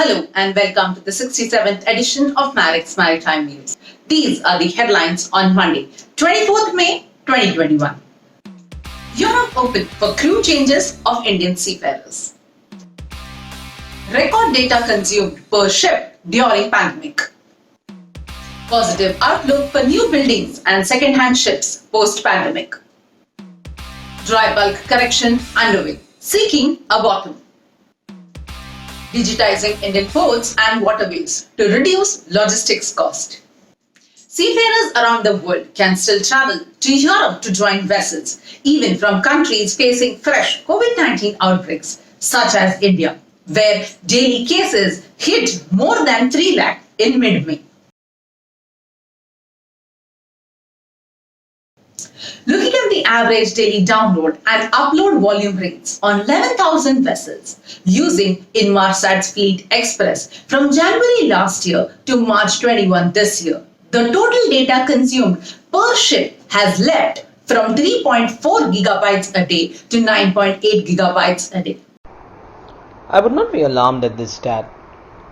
Hello and welcome to the 67th edition of Marex Maritime News. These are the headlines on Monday, 24th May 2021. Europe open for crew changes of Indian seafarers. Record data consumed per ship during pandemic. Positive outlook for new buildings and second-hand ships post-pandemic. Dry bulk correction underway, seeking a bottom. Digitizing Indian ports and waterways to reduce logistics cost. Seafarers around the world can still travel to Europe to join vessels, even from countries facing fresh COVID-19 outbreaks, such as India, where daily cases hit more than 3 lakh in mid-May. Looking at the average daily download and upload volume rates on 11,000 vessels using Inmarsat's Fleet Express from January last year to March 21 this year, the total data consumed per ship has leapt from 3.4 gigabytes a day to 9.8 gigabytes a day. I would not be alarmed at this stat.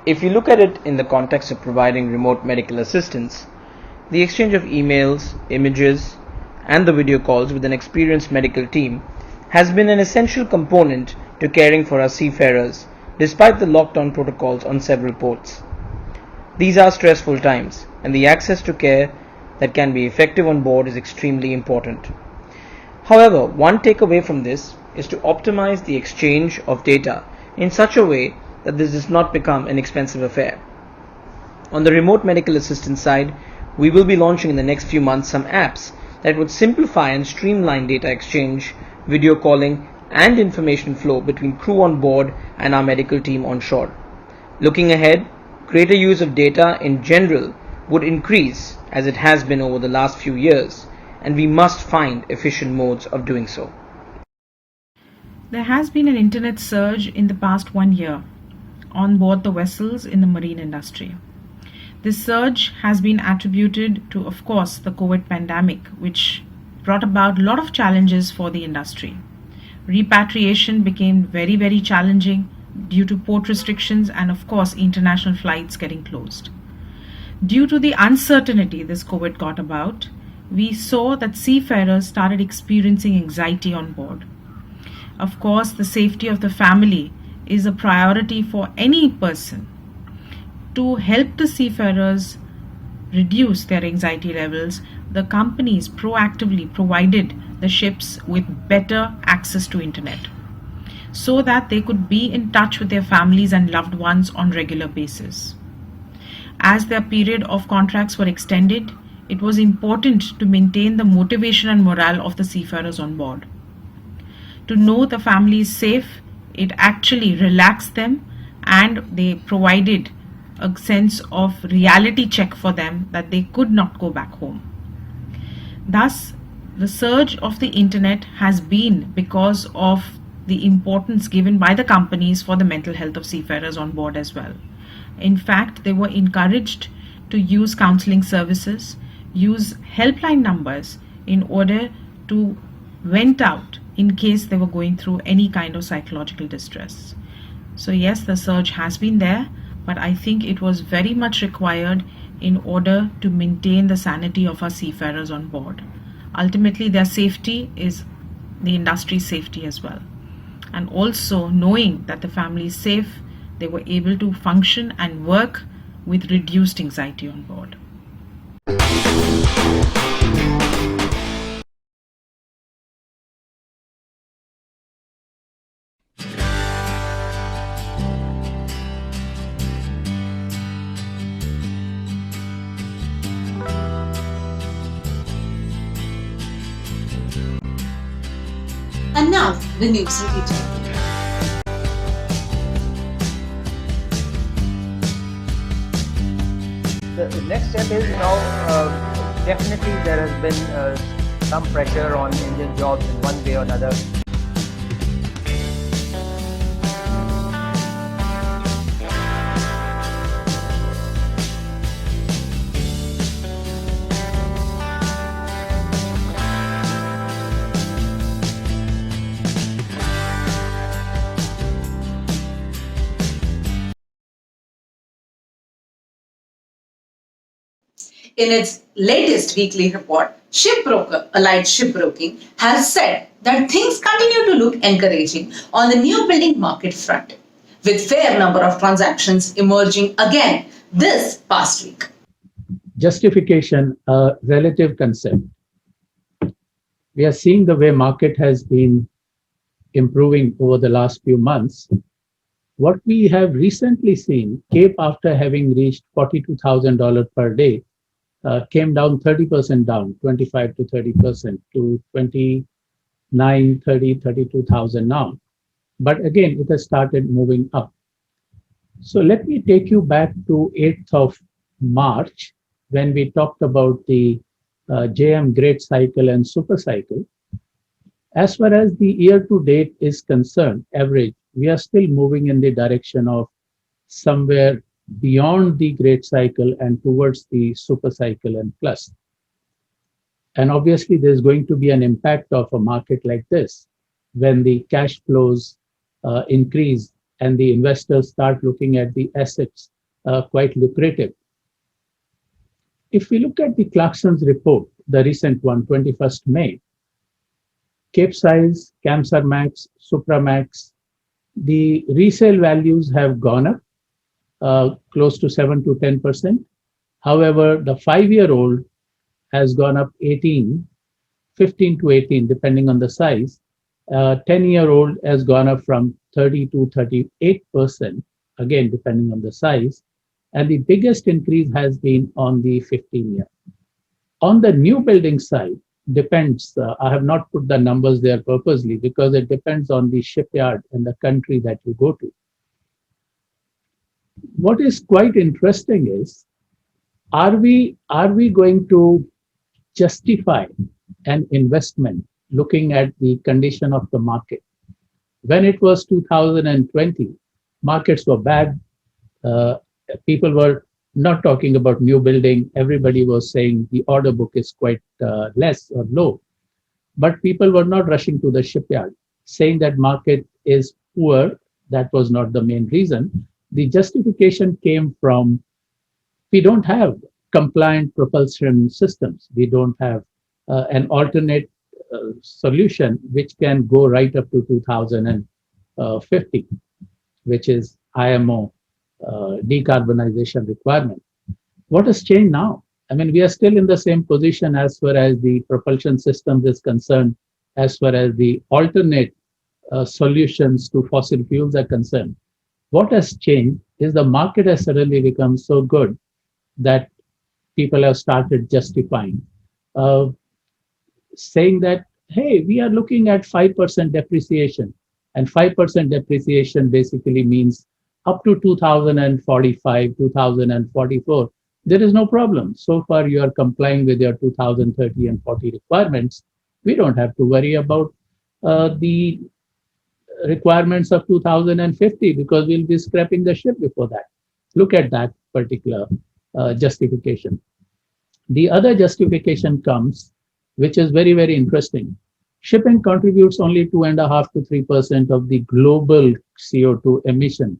If you look at it in the context of providing remote medical assistance, the exchange of emails, images, and the video calls with an experienced medical team has been an essential component to caring for our seafarers despite the lockdown protocols on several ports. These are stressful times, and the access to care that can be effective on board is extremely important. However, one takeaway from this is to optimize the exchange of data in such a way that this does not become an expensive affair. On the remote medical assistance side, we will be launching in the next few months some apps that would simplify and streamline data exchange, video calling, and information flow between crew on board and our medical team on shore. Looking ahead, greater use of data in general would increase as it has been over the last few years, and we must find efficient modes of doing so. There has been an internet surge in the past 1 year on board the vessels in the marine industry. This surge has been attributed to, of course, the COVID pandemic, which brought about a lot of challenges for the industry. Repatriation became very challenging due to port restrictions and, of course, international flights getting closed. Due to the uncertainty this COVID got about, we saw that seafarers started experiencing anxiety on board. Of course, the safety of the family is a priority for any person. To help the seafarers reduce their anxiety levels, the companies proactively provided the ships with better access to internet so that they could be in touch with their families and loved ones on regular basis. As their period of contracts were extended, it was important to maintain the motivation and morale of the seafarers on board. To know the family is safe, it actually relaxed them, and they provided a sense of reality check for them that they could not go back home. Thus, the surge of the internet has been because of the importance given by the companies for the mental health of seafarers on board as well. In fact, they were encouraged to use counseling services, use helpline numbers in order to vent out in case they were going through any kind of psychological distress. So yes, the surge has been there, but I think it was very much required in order to maintain the sanity of our seafarers on board. Ultimately, their safety is the industry's safety as well. And also knowing that the family is safe, they were able to function and work with reduced anxiety on board. And now, the news in detail. The next step is definitely there has been some pressure on Indian jobs in one way or another. In its latest weekly report, Shipbroker Allied Shipbroking has said that things continue to look encouraging on the new building market front, with fair number of transactions emerging again this past week. Justification, a relative concept. We are seeing the way market has been improving over the last few months. What we have recently seen, Cape, after having reached $42,000 per day, came down 30% down, 25 to 30% to 29, 30, 32,000 now. But again, it has started moving up. So let me take you back to 8th of March when we talked about the JM Great Cycle and Super Cycle. As far as the year to date is concerned, average, we are still moving in the direction of somewhere beyond the Great Cycle and towards the Super Cycle and plus. And obviously, there's going to be an impact of a market like this when the cash flows increase and the investors start looking at the assets quite lucrative. If we look at the Clarkson's report, the recent one, 21st May, Capesize, Kamsarmax, Supramax, the resale values have gone up close to 7 to 10%. However, the 5-year-old has gone up 15 to 18, depending on the size. 10-year-old has gone up from 30 to 38%, again, depending on the size. And the biggest increase has been on the 15-year. On the new building side, depends. I have not put the numbers there purposely because it depends on the shipyard and the country that you go to. What is quite interesting is, are we going to justify an investment looking at the condition of the market? When it was 2020, markets were bad. People were not talking about new building. Everybody was saying the order book is quite less or low. But people were not rushing to the shipyard, saying that market is poor. That was not the main reason. The justification came from, we don't have compliant propulsion systems. We don't have an alternate solution which can go right up to 2050, which is IMO decarbonization requirement. What has changed now? I mean, we are still in the same position as far as the propulsion systems is concerned, as far as the alternate solutions to fossil fuels are concerned. What has changed is the market has suddenly become so good that people have started justifying, saying that, hey, we are looking at 5% depreciation. And 5% depreciation basically means up to 2045, 2044, there is no problem. So far, you are complying with your 2030 and 40 requirements. We don't have to worry about the requirements of 2050 because we'll be scrapping the ship before that. Look at that particular justification. The other justification comes, which is very, very interesting. Shipping contributes only 2.5 to 3% of the global CO2 emission.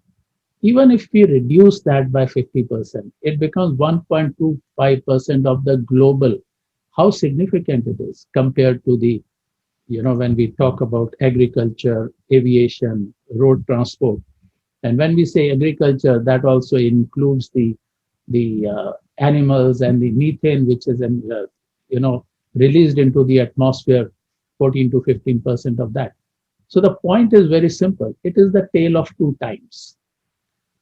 Even if we reduce that by 50%, it becomes 1.25% of the global. How significant it is compared to the, when we talk about agriculture, aviation, road transport. And when we say agriculture, that also includes the animals and the methane, which is, released into the atmosphere, 14 to 15% of that. So the point is very simple. It is the tale of two times.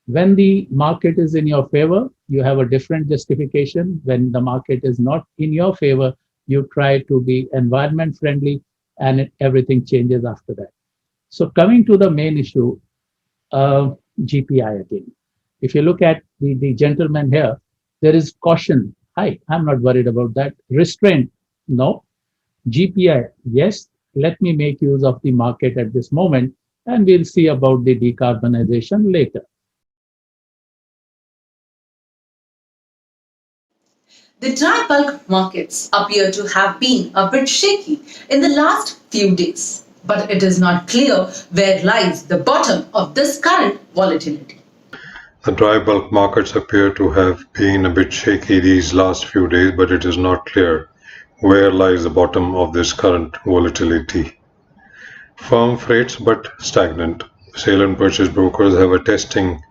When the market is in your favor, you have a different justification. When the market is not in your favor, you try to be environment friendly and everything changes after that. So coming to the main issue, GPI again. If you look at the gentleman here, there is caution. Hi, I'm not worried about that. Restraint, no. GPI, yes, let me make use of the market at this moment and we'll see about the decarbonization later. The dry bulk markets appear to have been a bit shaky in the last few days, but it is not clear where lies the bottom of this current volatility. The dry bulk markets appear to have been a bit shaky these last few days, but it is not clear where lies the bottom of this current volatility. Firm freights but stagnant. Sale and purchase brokers have a testing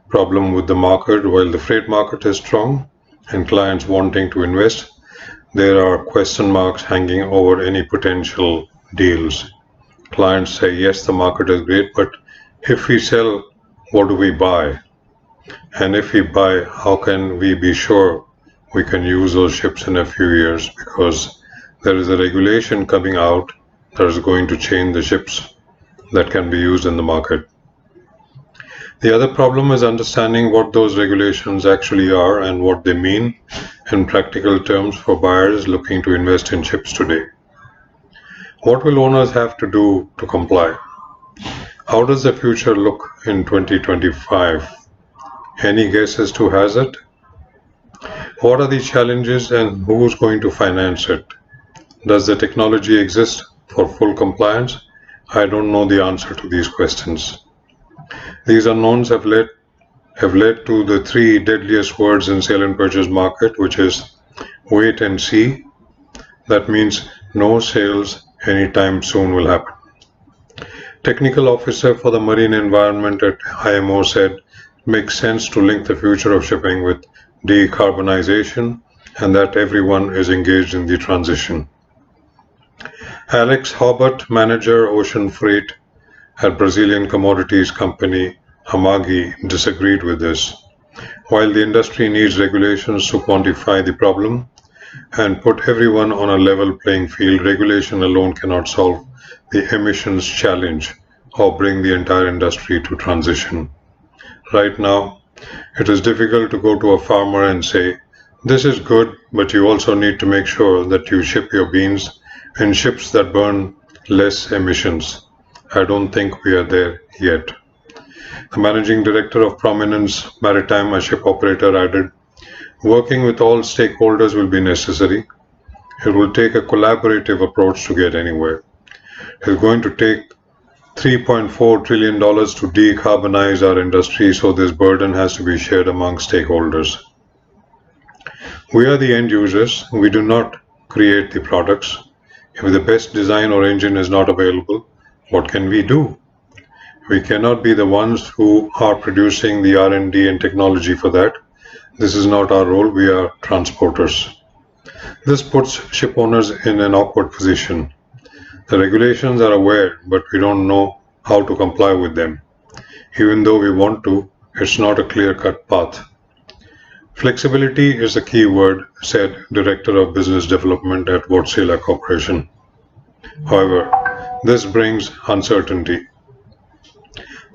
problem with the market. While the freight market is strong and clients wanting to invest, there are question marks hanging over any potential deals. Clients say, yes, the market is great, but if we sell, what do we buy? And if we buy, how can we be sure we can use those ships in a few years? Because there is a regulation coming out that is going to change the ships that can be used in the market. The other problem is understanding what those regulations actually are and what they mean in practical terms for buyers looking to invest in ships today. What will owners have to do to comply? How does the future look in 2025? Any guesses to hazard? What are the challenges and who is going to finance it? Does the technology exist for full compliance? I don't know the answer to these questions. These unknowns have led to the three deadliest words in sale and purchase market, which is wait and see. That means no sales anytime soon will happen. Technical officer for the marine environment at IMO said, makes sense to link the future of shipping with decarbonization and that everyone is engaged in the transition. Alex Hobart, manager ocean freight at Brazilian commodities company Amagi, disagreed with this. While the industry needs regulations to quantify the problem and put everyone on a level playing field, regulation alone cannot solve the emissions challenge or bring the entire industry to transition. Right now, it is difficult to go to a farmer and say, this is good, but you also need to make sure that you ship your beans in ships that burn less emissions. I don't think we are there yet. The managing director of Prominence Maritime, a ship operator, added, working with all stakeholders will be necessary. It will take a collaborative approach to get anywhere. It's going to take $3.4 trillion to decarbonize our industry, so this burden has to be shared among stakeholders. We are the end users. We do not create the products. If the best design or engine is not available, what can we do? We cannot be the ones who are producing the R&D and technology for that. This is not our role. We are transporters. This puts ship owners in an awkward position. The regulations are aware, but we don't know how to comply with them. Even though we want to, it's not a clear-cut path. Flexibility is the key word, said Director of Business Development at Wärtsilä Corporation. However, this brings uncertainty.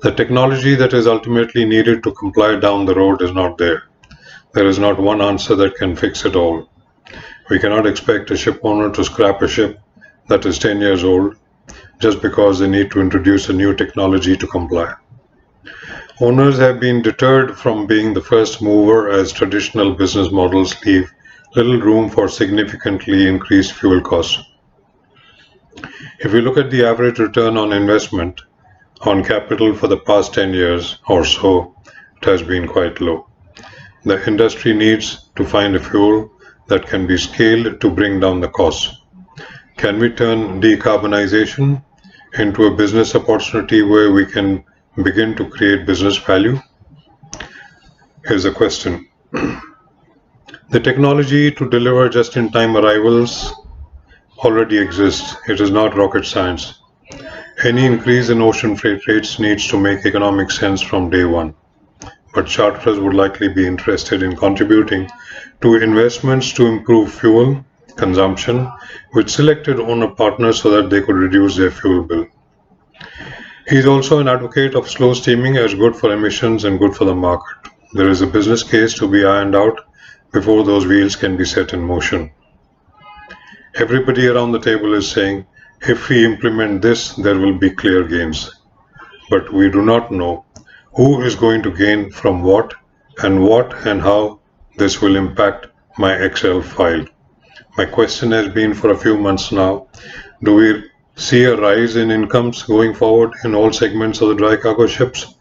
The technology that is ultimately needed to comply down the road is not there. There is not one answer that can fix it all. We cannot expect a ship owner to scrap a ship that is 10 years old just because they need to introduce a new technology to comply. Owners have been deterred from being the first mover as traditional business models leave little room for significantly increased fuel costs. If we look at the average return on investment on capital for the past 10 years or so, it has been quite low. The industry needs to find a fuel that can be scaled to bring down the costs. Can we turn decarbonization into a business opportunity where we can begin to create business value? Here's a question. The technology to deliver just-in-time arrivals already exists. It is not rocket science. Any increase in ocean freight rates needs to make economic sense from day one. But charterers would likely be interested in contributing to investments to improve fuel consumption with selected owner partners so that they could reduce their fuel bill. He is also an advocate of slow steaming as good for emissions and good for the market. There is a business case to be ironed out before those wheels can be set in motion. Everybody around the table is saying, if we implement this, there will be clear gains. But we do not know who is going to gain from what and how this will impact my Excel file. My question has been for a few months now, do we see a rise in incomes going forward in all segments of the dry cargo ships?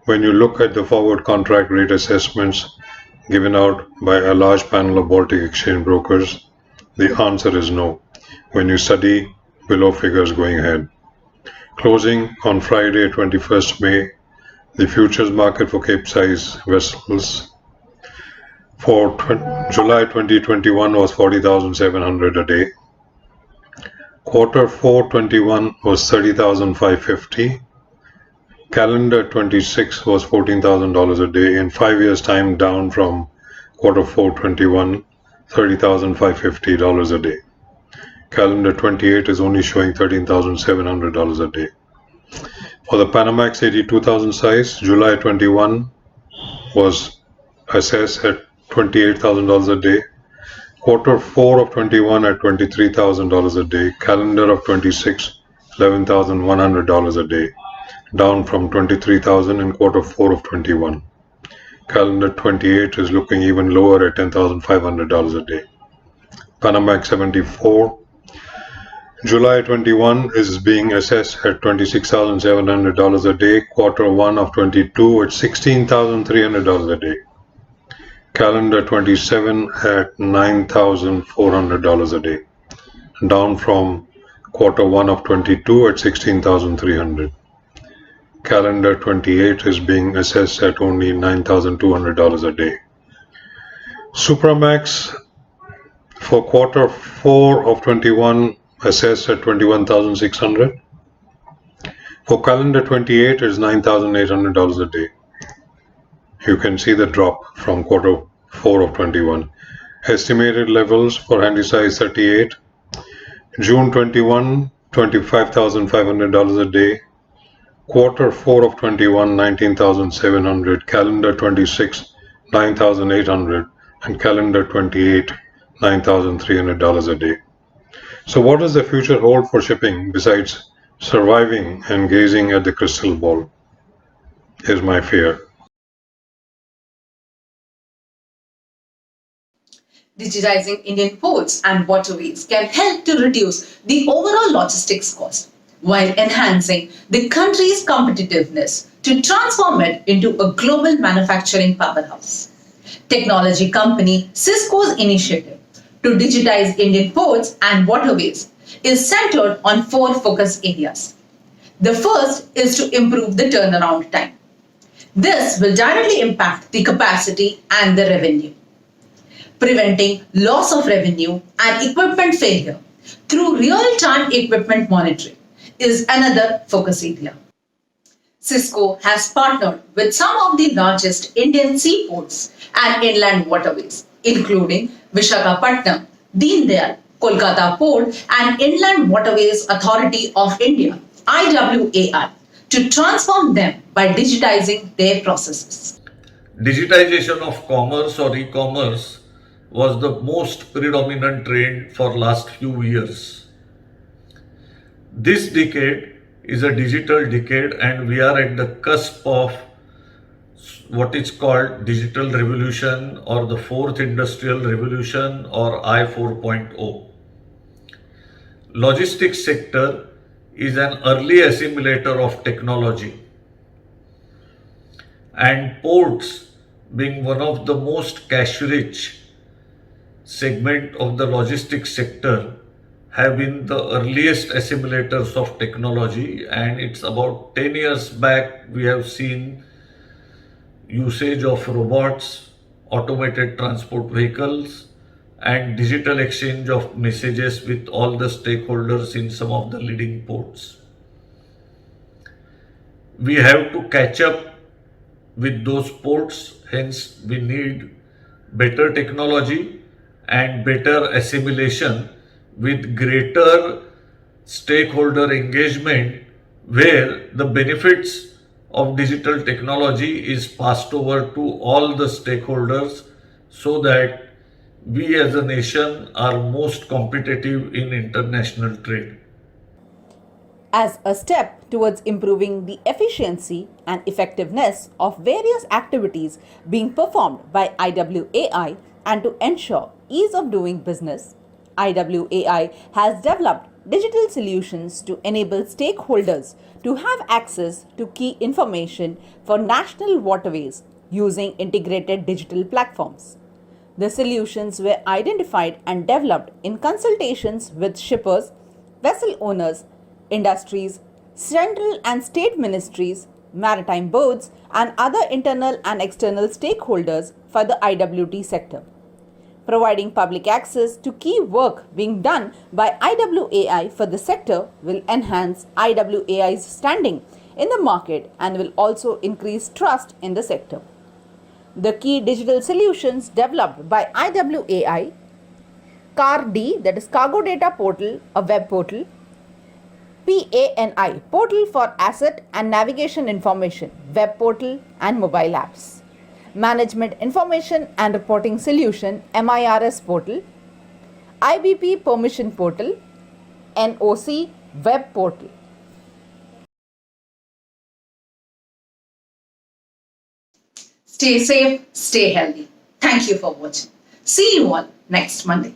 When you look at the forward contract rate assessments given out by a large panel of Baltic exchange brokers, the answer is no when you study below figures going ahead. Closing on Friday, 21st May, the futures market for Capesize vessels for July 2021 was 40,700 a day. Quarter 4 21 was 30,550. Calendar 26 was $14,000 a day. In 5 years' time, down from quarter 4 21, $30,550 a day. Calendar 28 is only showing $13,700 a day. For the Panamax 82,000 size, July 21 was assessed at $28,000 a day. Quarter 4 of 21 at $23,000 a day. Calendar of 26, $11,100 a day, down from $23,000 in quarter 4 of 21. Calendar 28 is looking even lower at $10,500 a day. Panamax 74, July 21 is being assessed at $26,700 a day. Quarter 1 of 22 at $16,300 a day. Calendar 27 at $9,400 a day, down from quarter 1 of 22 at $16,300. Calendar 28 is being assessed at only $9,200 a day. Supramax for quarter 4 of 21 assessed at $21,600. For calendar 28 is $9,800 a day. You can see the drop from quarter 4 of 21. Estimated levels for Handysize 38, June 21, $25,500 a day. Quarter 4 of 21, $19,700. Calendar 26, $9,800. And calendar 28, $9,300 a day. So what does the future hold for shipping besides surviving and gazing at the crystal ball? Is my fear. Digitizing Indian ports and waterways can help to reduce the overall logistics cost while enhancing the country's competitiveness to transform it into a global manufacturing powerhouse. Technology company Cisco's initiative to digitize Indian ports and waterways is centered on 4 focus areas. The first is to improve the turnaround time. This will directly impact the capacity and the revenue. Preventing loss of revenue and equipment failure through real-time equipment monitoring is another focus area. Cisco has partnered with some of the largest Indian seaports and inland waterways, including Visakhapatnam, Deen Dayal, Kolkata Port and Inland Waterways Authority of India, IWAI, to transform them by digitizing their processes. Digitization of commerce or e-commerce was the most predominant trend for last few years. This decade is a digital decade and we are at the cusp of what is called digital revolution or the 4th industrial revolution or I 4.0. Logistics sector is an early assimilator of technology and ports being one of the most cash rich segment of the logistics sector have been the earliest assimilators of technology, and it's about 10 years back we have seen usage of robots, automated transport vehicles and digital exchange of messages with all the stakeholders in some of the leading ports. We have to catch up with those ports, hence we need better technology and better assimilation with greater stakeholder engagement where the benefits of digital technology is passed over to all the stakeholders so that we as a nation are most competitive in international trade. As a step towards improving the efficiency and effectiveness of various activities being performed by IWAI and to ensure ease of doing business, IWAI has developed digital solutions to enable stakeholders to have access to key information for national waterways using integrated digital platforms. The solutions were identified and developed in consultations with shippers, vessel owners, industries, central and state ministries, maritime boards, and other internal and external stakeholders for the IWT sector. Providing public access to key work being done by IWAI for the sector will enhance IWAI's standing in the market and will also increase trust in the sector. The key digital solutions developed by IWAI, CAR-D, that is Cargo Data Portal, a web portal, PANI, Portal for Asset and Navigation Information, web portal and mobile apps, Management Information and Reporting Solution, MIRS portal, IBP Permission Portal, NOC web portal. Stay safe, stay healthy. Thank you for watching. See you all next Monday.